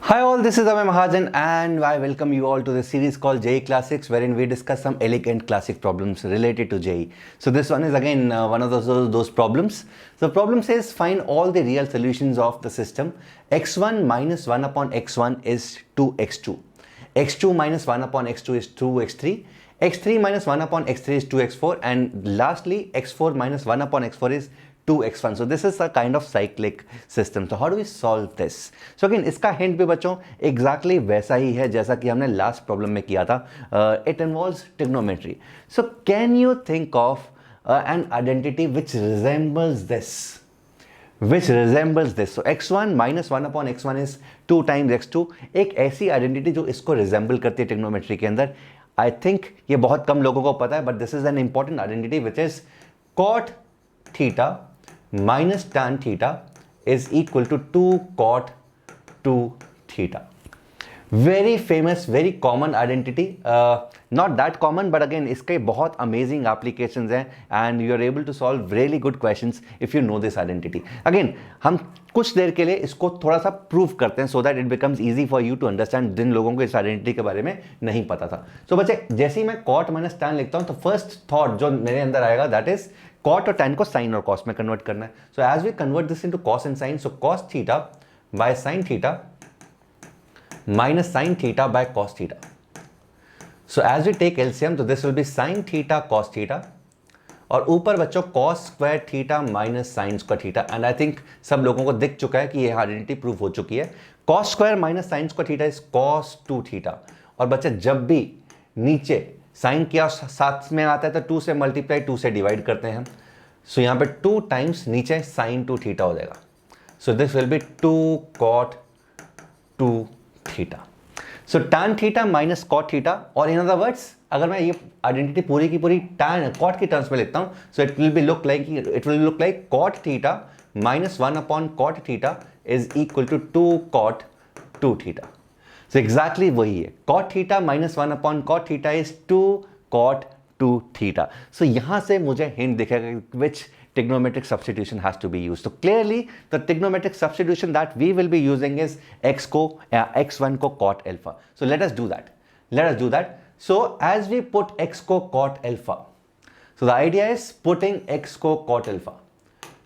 Hi all, this is Amay Mahajan and I welcome you all to the series called JEE Classics, wherein we discuss some elegant classic problems related to JEE. So this one is again one of those problems. So the problem says find all the real solutions of the system. x1 minus 1 upon x1 is 2x2. x2 minus 1 upon x2 is 2x3. x3 minus 1 upon x3 is 2x4, and lastly x4 minus 1 upon x4 is 2x1. So this is a kind of cyclic system. So how do we solve this? So again इसका hint भी बच्चों exactly वैसा ही है जैसा कि हमने last problem में किया था. It involves trigonometry. So can you think of an identity which resembles this? So x1 minus 1 upon x1 is 2 times x2. एक ऐसी आइडेंटिटी जो इसको रिजेंबल करती है ट्रिग्नोमेट्री के अंदर. आई थिंक ये बहुत कम लोगों को पता है, but this is an important identity which is cot theta minus tan theta is equal to 2 cot 2 theta. Very famous, very common identity. Not that common, but again इसके बहुत amazing applications हैं and you are able to solve really good questions if you know this identity. Again हम कुछ देर के लिए इसको थोड़ा सा प्रूव करते हैं so that it becomes easy for you to understand जिन लोगों को इस आइडेंटिटी के बारे में नहीं पता था. So बच्चे जैसे ही मैं cot minus tan लिखता हूँ तो फर्स्ट थॉट जो मेरे अंदर आएगा that is cot और tan को sin और cos में कन्वर्ट करना है. So as we convert this into cos and sin, so cos theta by sin theta minus sin theta by cos theta. So as we take LCM, so this will be sin theta cos theta और ऊपर बच्चों cos square theta minus sin square theta. And I think सब लोगों को दिख चुका है कि ये आइडेंटिटी प्रूव हो चुकी है. cos square minus sin square theta is cos 2 theta. और बच्चे जब भी नीचे साइन क्या साथ में आता है तो 2 से मल्टीप्लाई 2 से डिवाइड करते हैं. सो यहाँ पे 2 टाइम्स नीचे साइन 2 थीटा हो जाएगा. सो this will B 2 cot 2 theta. So tan theta minus cot theta, और इन अदर वर्ड्स अगर मैं ये आइडेंटिटी पूरी की पूरी tan cot की टर्म्स में लिखता हूँ, so it will look like cot theta minus 1 upon cot theta is equal to 2 cot 2 theta. So exactly वही है. cot theta minus 1 upon cot theta is 2 cot 2 theta. So यहाँ से मुझे hint दिखेगा which trigonometric substitution has to be used. So clearly the trigonometric substitution that we will be using is x1 को cot alpha. So let us do that. So as we put x को cot alpha, so the idea is putting x को cot alpha.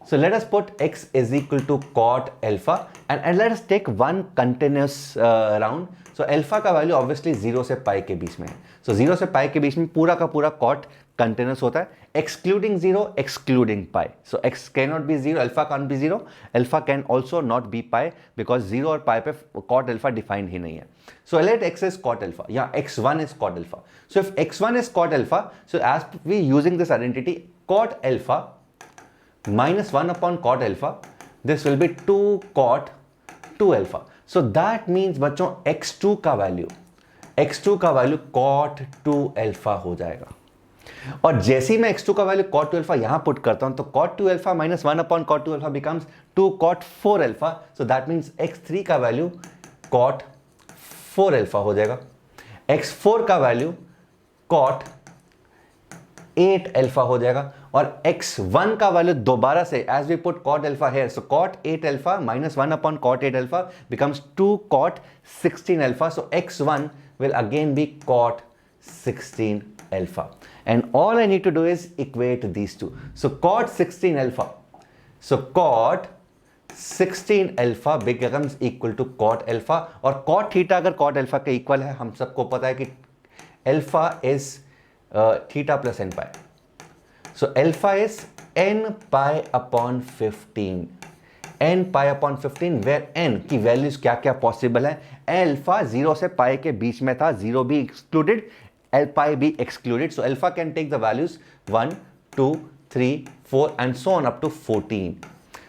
So let us put x is equal to cot alpha and let us take one continuous round. So alpha का value obviously 0 से pi के बीच में है. So 0 से pi के बीच में पूरा का पूरा cot continuous होता है, excluding 0, excluding pi. So x cannot be 0, alpha can't be 0, alpha can also not be pi because 0 और pi पे cot alpha defined ही नहीं है. So let x is cot alpha, या x1 is cot alpha. So if x1 is cot alpha, so as we using this identity cot alpha minus 1 upon cot alpha, this will be 2 cot 2 alpha. So that means बच्चों x2 का value cot 2 alpha हो जाएगा. और जैसे ही मैं x2 का value cot 2 alpha यहां put करता हूं तो cot 2 alpha minus 1 upon cot 2 alpha becomes 2 cot 4 alpha. So that means x3 का वैल्यू cot 4 alpha हो जाएगा. x4 का वैल्यू cot 8 alpha हो जाएगा. और x1 का वैल्यू दोबारा से as we put cot alpha here, so cot 8 alpha minus 1 upon cot 8 alpha becomes 2 cot 16 alpha. So x1 will again be cot 16 alpha, and all I need to do is equate these two. So cot 16 alpha, so cot 16 alpha becomes equal to cot alpha. और cot theta अगर cot alpha के equal है, हम सबको पता है कि alpha is theta plus n pi. So alpha is n pi upon 15. n pi upon 15 where n की वैल्यूज क्या क्या पॉसिबल है. अल्फा 0 से pi के बीच में था, 0 भी एक्सक्लूडेड, pi भी excluded. So alpha can take the values 1, 2, 3, 4 and so on up to 14.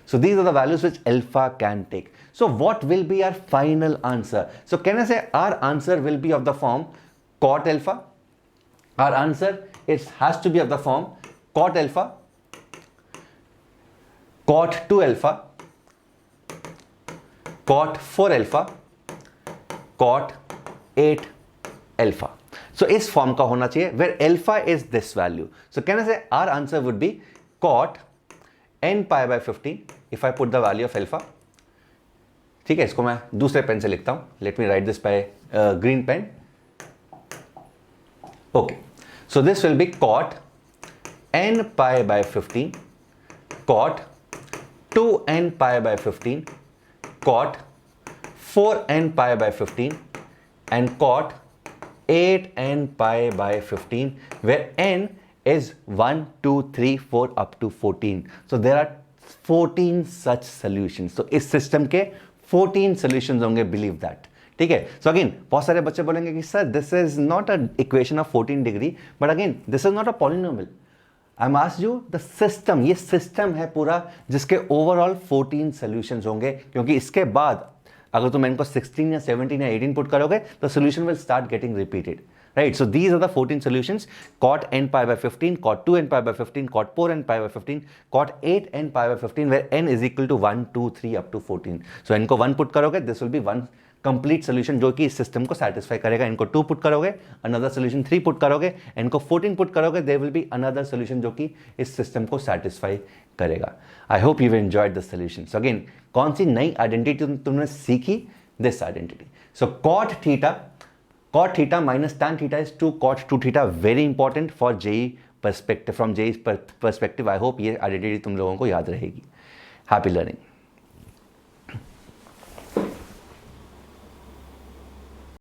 So these are the values which alpha can take. So what will be our final answer? So can I say our answer will be of the form cot alpha? Our answer has to be of the form cot alpha, cot 2 alpha, cot 4 alpha, cot 8 alpha. So इस form का होना चाहिए where alpha is this value. So can I say our answer would be cot n pi by 15 if I put the value of alpha, ठीक है, इसको मैं दूसरे pen से लिखता हूँ. Let me write this by green pen. Okay, so this will be cot n pi by 15, cot 2n pi by 15, cot 4n pi by 15, and cot 8n pi by 15, where n is 1, 2, 3, 4 up to 14. So there are 14 such solutions. So इस system के 14 solutions होंगे, believe that. ठीक है. So again बहुत सारे बच्चे बोलेंगे कि sir this is not a equation of 14 degree, but again this is not a polynomial. I am asked you the system, ये सिस्टम है पूरा जिसके ओवरऑल 14 सॉल्यूशंस होंगे, क्योंकि इसके बाद अगर तुम इनको 16 या 17 या 18 पुट करोगे तो solution will start getting repeated. Right, so these are the 14 solutions: cot n pi by 15, cot 2n pi by 15, cot 4n pi by 15, cot 8n pi by 15, where n is equal to 1, 2, 3 up to 14. So n को 1 put करोगे, this will be one complete solution जो कि इस system को satisfy करेगा. इनको 2 put करोगे, another solution 3 put करोगे, इनको 14 पुट करोगे, there will be another solution जो कि इस सिस्टम को satisfy करेगा. I hope you've enjoyed the solution. So again, कौन सी नई आइडेंटिटी तुमने सीखी? This identity. So cot theta minus tan theta is 2 cot 2 theta. Very important for JEE perspective. From JEE perspective, I hope ये identity तुम लोगों को याद रहेगी. Happy learning.